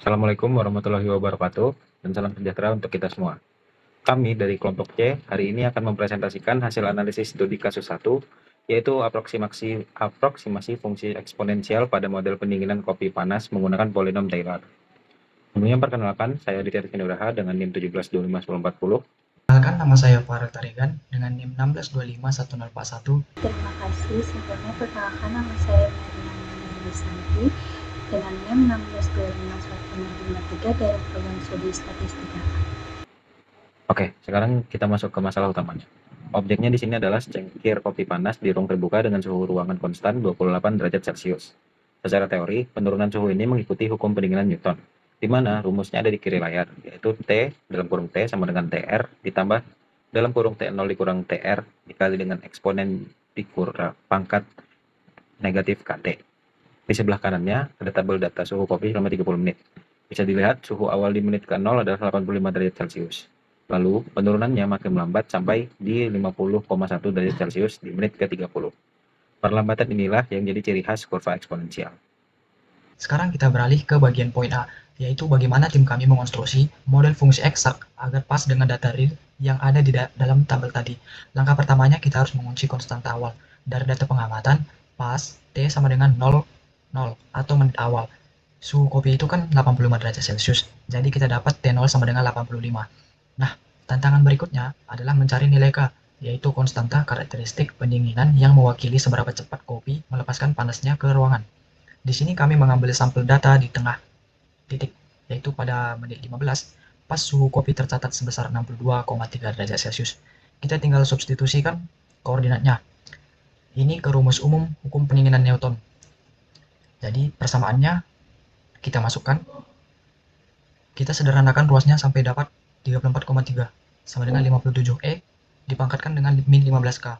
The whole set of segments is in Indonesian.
Assalamualaikum warahmatullahi wabarakatuh, dan salam sejahtera untuk kita semua. Kami dari kelompok C hari ini akan mempresentasikan hasil analisis studi kasus 1, yaitu aproksimasi fungsi eksponensial pada model pendinginan kopi panas menggunakan polinom Taylor. Sebelumnya perkenalkan, saya Aditya Nugraha dengan NIM 17251040. Perkenalkan, nama saya Farel Tarigan dengan NIM 16251041. Terima kasih. Sebelumnya perkenalkan, nama saya Mariana Nisanti dengan NIM 16251053 dari program studi statistika. Oke, sekarang kita masuk ke masalah utamanya. Objeknya di sini adalah secangkir kopi panas di ruang terbuka dengan suhu ruangan konstan 28 derajat Celcius. Secara teori, penurunan suhu ini mengikuti hukum pendinginan Newton, di mana rumusnya ada di kiri layar, yaitu T dalam kurung T sama dengan TR ditambah dalam kurung T0 dikurang TR dikali dengan eksponen dikurang pangkat negatif KT. Di sebelah kanannya ada tabel data suhu kopi selama 30 menit. Bisa dilihat suhu awal di menit ke-0 adalah 85 derajat Celcius. Lalu penurunannya makin melambat sampai di 50,1 derajat Celcius di menit ke-30. Perlambatan inilah yang jadi ciri khas kurva eksponensial. Sekarang kita beralih ke bagian poin A, yaitu bagaimana tim kami mengonstruksi model fungsi eksak agar pas dengan data real yang ada di dalam tabel tadi. Langkah pertamanya kita harus mengunci konstanta awal. Dari data pengamatan, pas T sama dengan 0, 0 atau menit awal. Suhu kopi itu kan 85 derajat Celcius, jadi kita dapat T0 sama dengan 85. Nah, tantangan berikutnya adalah mencari nilai K, yaitu konstanta karakteristik pendinginan yang mewakili seberapa cepat kopi melepaskan panasnya ke ruangan. Di sini kami mengambil sampel data di tengah titik, yaitu pada menit 15, pas suhu kopi tercatat sebesar 62,3 derajat Celcius. Kita tinggal substitusikan koordinatnya. Ini ke rumus umum hukum pendinginan Newton. Jadi persamaannya kita masukkan, kita sederhanakan ruasnya sampai dapat 34,3 sama dengan 57 E dipangkatkan dengan min 15K.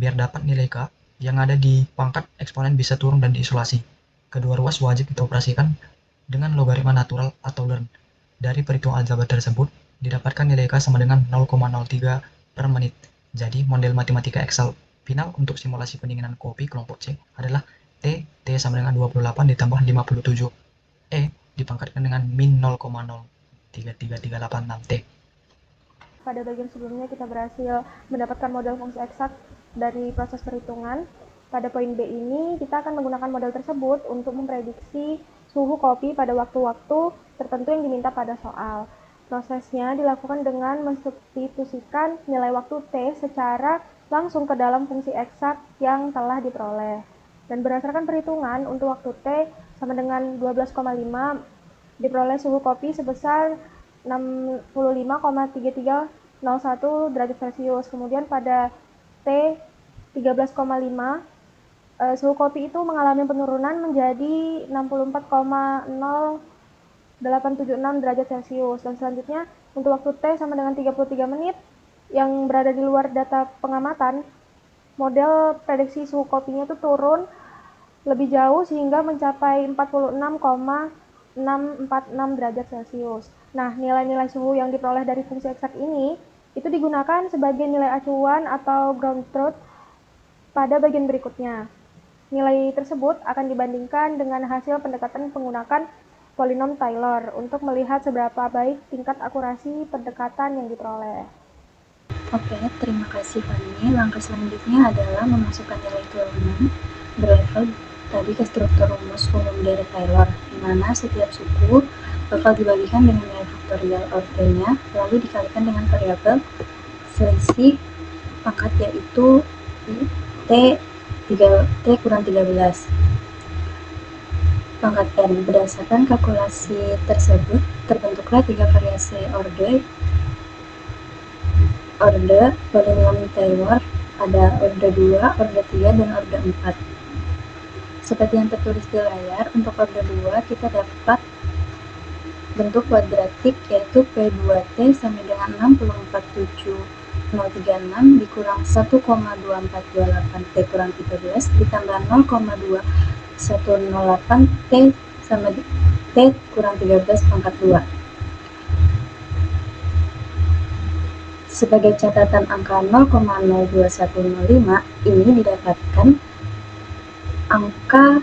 Biar dapat nilai K yang ada di pangkat eksponen bisa turun dan diisolasi. Kedua ruas wajib kita operasikan dengan logaritma natural atau ln. Dari perhitungan aljabar tersebut didapatkan nilai K sama dengan 0,03 per menit. Jadi model matematika Excel final untuk simulasi pendinginan kopi kelompok C adalah T sama dengan 28 ditambah 57 E dipangkatkan dengan min 0,033386 T. Pada bagian sebelumnya kita berhasil mendapatkan model fungsi eksak dari proses perhitungan. Pada poin B ini kita akan menggunakan model tersebut untuk memprediksi suhu kopi pada waktu-waktu tertentu yang diminta pada soal. Prosesnya dilakukan dengan mensubstitusikan nilai waktu T secara langsung ke dalam fungsi eksak yang telah diperoleh. Dan berdasarkan perhitungan untuk waktu T sama dengan 12,5 diperoleh suhu kopi sebesar 65,3301 derajat Celcius. Kemudian pada T 13,5 suhu kopi itu mengalami penurunan menjadi 64,0876 derajat Celcius. Dan selanjutnya untuk waktu T sama dengan 33 menit yang berada di luar data pengamatan, model prediksi suhu kopinya itu turun lebih jauh sehingga mencapai 46,646 derajat Celcius. Nah, nilai-nilai suhu yang diperoleh dari fungsi eksak ini itu digunakan sebagai nilai acuan atau ground truth pada bagian berikutnya. Nilai tersebut akan dibandingkan dengan hasil pendekatan menggunakan polinom Taylor untuk melihat seberapa baik tingkat akurasi pendekatan yang diperoleh. Oke, terima kasih Fani. Langkah selanjutnya adalah memasukkan nilai turunan berlevel tadi ke struktur rumus umum dari Taylor, di mana setiap suku bakal dibagikan dengan nilai faktorial ordernya, lalu dikalikan dengan variabel selisih pangkat yaitu T kurang 13 pangkat N. Berdasarkan kalkulasi tersebut, terbentuklah 3 variasi orde polinom Taylor, ada orde 2, orde 3, dan orde 4. Seperti yang tertulis di layar, untuk orde 2 kita dapat bentuk kuadratik yaitu P2T sama dengan 647.036 dikurang 1,2428 T kurang 13 ditambah 0,2108 T sama T kurang 13 pangkat 2. Sebagai catatan angka 0,02105 ini didapatkan angka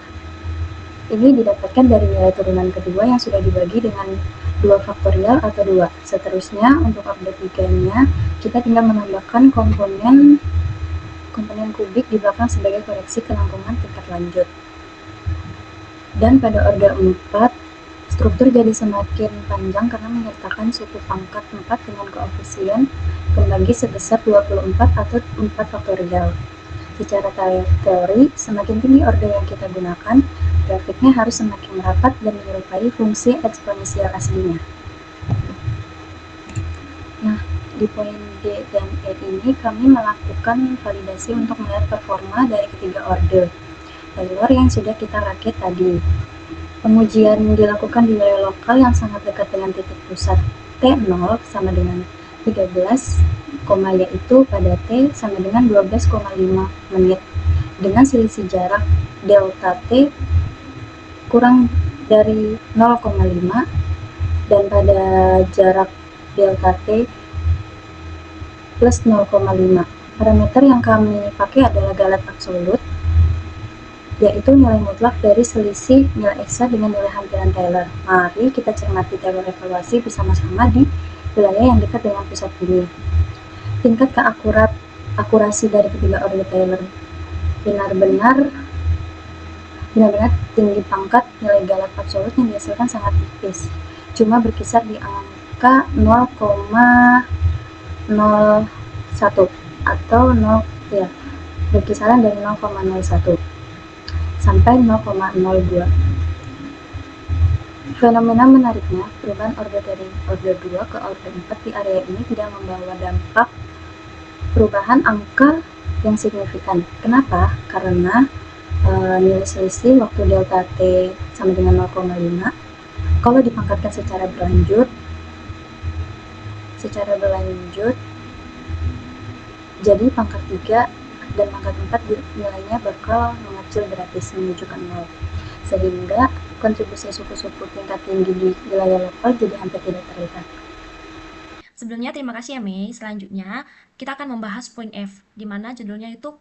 ini didapatkan dari nilai turunan kedua yang sudah dibagi dengan 2 faktorial atau 2. Seterusnya, untuk order 3-nya, kita tinggal menambahkan komponen kubik di belakang sebagai koreksi kelangkungan tingkat lanjut. Dan pada order 4, struktur jadi semakin panjang karena menyertakan suku pangkat 4 dengan koefisien pembagi sebesar 24 atau 4 faktorial. Secara teori, semakin tinggi order yang kita gunakan, grafiknya harus semakin merapat dan menyerupai fungsi eksponensial aslinya. Nah, di poin D dan E ini kami melakukan validasi untuk melihat performa dari ketiga order Taylor yang sudah kita rakit tadi. Pengujian dilakukan di wilayah lokal yang sangat dekat dengan titik pusat T0 sama dengan 13, yaitu pada T sama dengan 12,5 menit dengan selisih jarak delta T kurang dari 0,5 dan pada jarak delta T plus 0,5. Parameter yang kami pakai adalah galat absolut, yaitu nilai mutlak dari selisih nilai eksa dengan nilai hampiran Taylor. Mari kita cermati Taylor evaluasi bersama-sama di wilayah yang dekat dengan pusat bumi. Tingkat akurasi dari ketiga order Taylor benar-benar tinggi. Pangkat nilai galat absolut yang dihasilkan sangat tipis, cuma berkisar di angka 0,01 atau berkisaran dari 0,01 sampai 0,02. Fenomena menariknya, perubahan order dari order 2 ke order 4 di area ini tidak membawa dampak perubahan angka yang signifikan. Kenapa? Karena nilai selisih waktu delta T sama dengan 0,5 kalau dipangkatkan secara berlanjut jadi pangkat 3 dan pangkat 4 nilainya bakal mengecil gratis menunjukkan 0, sehingga kontribusi suku-suku tingkat tinggi di wilayah lokal jadi hampir tidak terlihat. Sebelumnya terima kasih ya Mei. Selanjutnya kita akan membahas poin F, di mana judulnya itu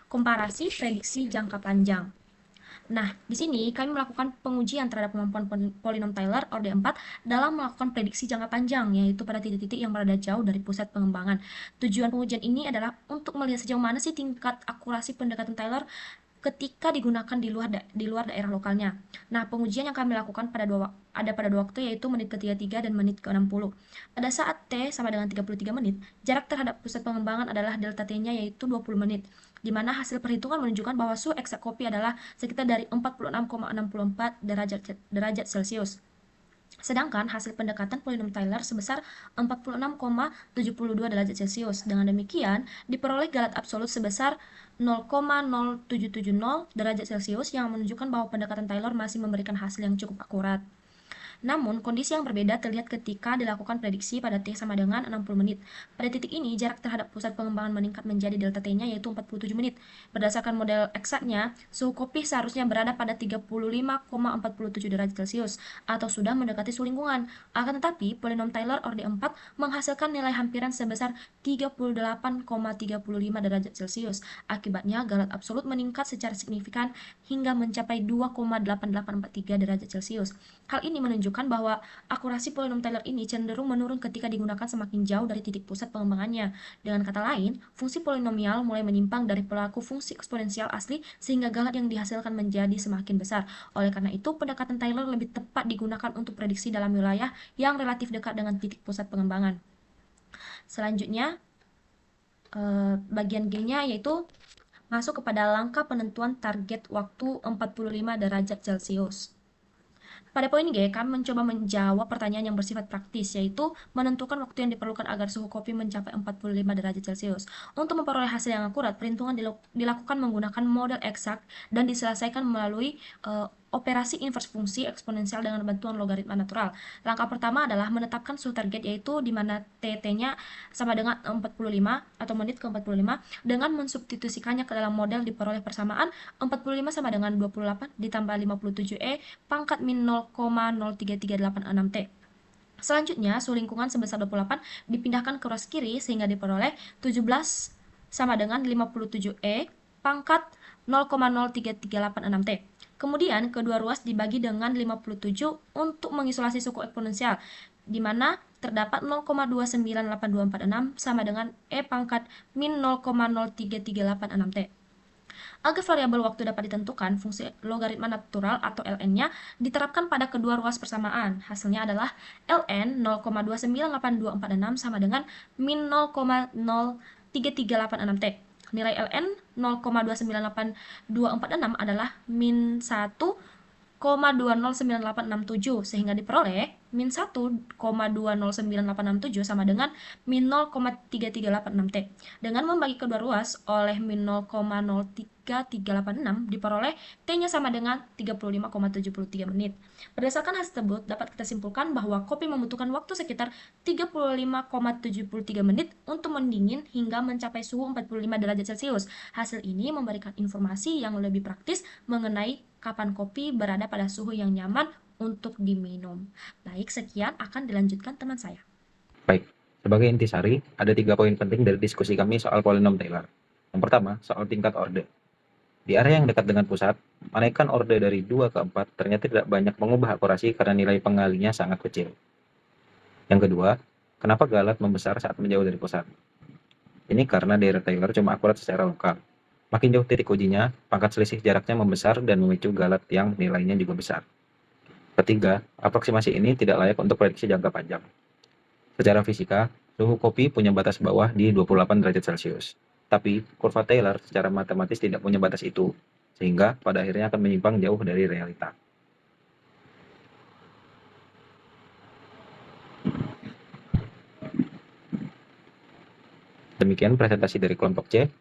komparasi prediksi jangka panjang. Nah, di sini kami melakukan pengujian terhadap kemampuan polinom Taylor order 4 dalam melakukan prediksi jangka panjang, yaitu pada titik-titik yang berada jauh dari pusat pengembangan. Tujuan pengujian ini adalah untuk melihat sejauh mana sih tingkat akurasi pendekatan Taylor ketika digunakan di luar daerah lokalnya. Nah, pengujian yang kami lakukan pada dua waktu, yaitu menit ke-33 dan menit ke-60. Pada saat T sama dengan 33 menit, jarak terhadap pusat pengembangan adalah delta T-nya yaitu 20 menit, di mana hasil perhitungan menunjukkan bahwa suhu eksak kopi adalah sekitar dari 46,64 derajat Celcius. Sedangkan hasil pendekatan polinom Taylor sebesar 46,72 derajat Celcius. Dengan demikian, diperoleh galat absolut sebesar 0,0770 derajat Celcius yang menunjukkan bahwa pendekatan Taylor masih memberikan hasil yang cukup akurat. Namun, kondisi yang berbeda terlihat ketika dilakukan prediksi pada T sama dengan 60 menit. Pada titik ini, jarak terhadap pusat pengembangan meningkat menjadi delta T-nya yaitu 47 menit. Berdasarkan model eksaknya, suhu kopi seharusnya berada pada 35,47 derajat Celcius atau sudah mendekati suhu lingkungan. Akan tetapi, polinom Taylor order 4 menghasilkan nilai hampiran sebesar 38,35 derajat Celcius. Akibatnya, galat absolut meningkat secara signifikan hingga mencapai 2,8843 derajat Celcius. Hal ini menunjukkan bahwa akurasi polinom Taylor ini cenderung menurun ketika digunakan semakin jauh dari titik pusat pengembangannya. Dengan kata lain, fungsi polinomial mulai menyimpang dari pelaku fungsi eksponensial asli sehingga galat yang dihasilkan menjadi semakin besar. Oleh karena itu, pendekatan Taylor lebih tepat digunakan untuk prediksi dalam wilayah yang relatif dekat dengan titik pusat pengembangan. Selanjutnya, bagian G-nya yaitu masuk kepada langkah penentuan target waktu 45 derajat Celcius. Pada poin G, kami mencoba menjawab pertanyaan yang bersifat praktis, yaitu menentukan waktu yang diperlukan agar suhu kopi mencapai 45 derajat Celcius. Untuk memperoleh hasil yang akurat, perhitungan dilakukan menggunakan model eksak dan diselesaikan melalui operasi inverse fungsi eksponensial dengan bantuan logaritma natural. Langkah pertama adalah menetapkan suhu target, yaitu di mana TT-nya sama dengan 45 atau menit ke-45 dengan mensubstitusikannya ke dalam model diperoleh persamaan 45 sama dengan 28 ditambah 57E pangkat min 0,03386 T. Selanjutnya, suhu lingkungan sebesar 28 dipindahkan ke ruas kiri sehingga diperoleh 17 sama dengan 57E pangkat 0,03386 T. Kemudian, kedua ruas dibagi dengan 57 untuk mengisolasi suku eksponensial, di mana terdapat 0,298246 sama dengan E pangkat min 0,03386 T. Agar variabel waktu dapat ditentukan, fungsi logaritma natural atau ln-nya diterapkan pada kedua ruas persamaan. Hasilnya adalah ln 0,298246 sama dengan min 0,03386 T. Nilai ln 0,298246 adalah min 1,209867 sehingga diperoleh min 1,209867 sama dengan min 0,3386 T. Dengan membagi kedua ruas oleh min 0,03386 diperoleh T-nya sama dengan 35,73 menit. Berdasarkan hasil tersebut, dapat kita simpulkan bahwa kopi membutuhkan waktu sekitar 35,73 menit untuk mendingin hingga mencapai suhu 45 derajat Celcius. Hasil ini memberikan informasi yang lebih praktis mengenai kapan kopi berada pada suhu yang nyaman untuk diminum. Baik, sekian akan dilanjutkan teman saya. Baik, sebagai intisari, ada 3 poin penting dari diskusi kami soal polinom Taylor. Yang pertama, soal tingkat orde. Di area yang dekat dengan pusat, menaikkan orde dari 2 ke 4 ternyata tidak banyak mengubah akurasi karena nilai pengalinya sangat kecil. Yang kedua, kenapa galat membesar saat menjauh dari pusat? Ini karena daerah Taylor cuma akurat secara lokal. Makin jauh titik ujinya, pangkat selisih jaraknya membesar dan memicu galat yang nilainya juga besar. Ketiga, aproksimasi ini tidak layak untuk prediksi jangka panjang. Secara fisika, suhu kopi punya batas bawah di 28 derajat Celcius. Tapi, kurva Taylor secara matematis tidak punya batas itu, sehingga pada akhirnya akan menyimpang jauh dari realita. Demikian presentasi dari kelompok C.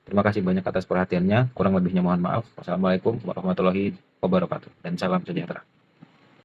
Terima kasih banyak atas perhatiannya. Kurang lebihnya mohon maaf. Wassalamualaikum warahmatullahi wabarakatuh. Dan salam sejahtera.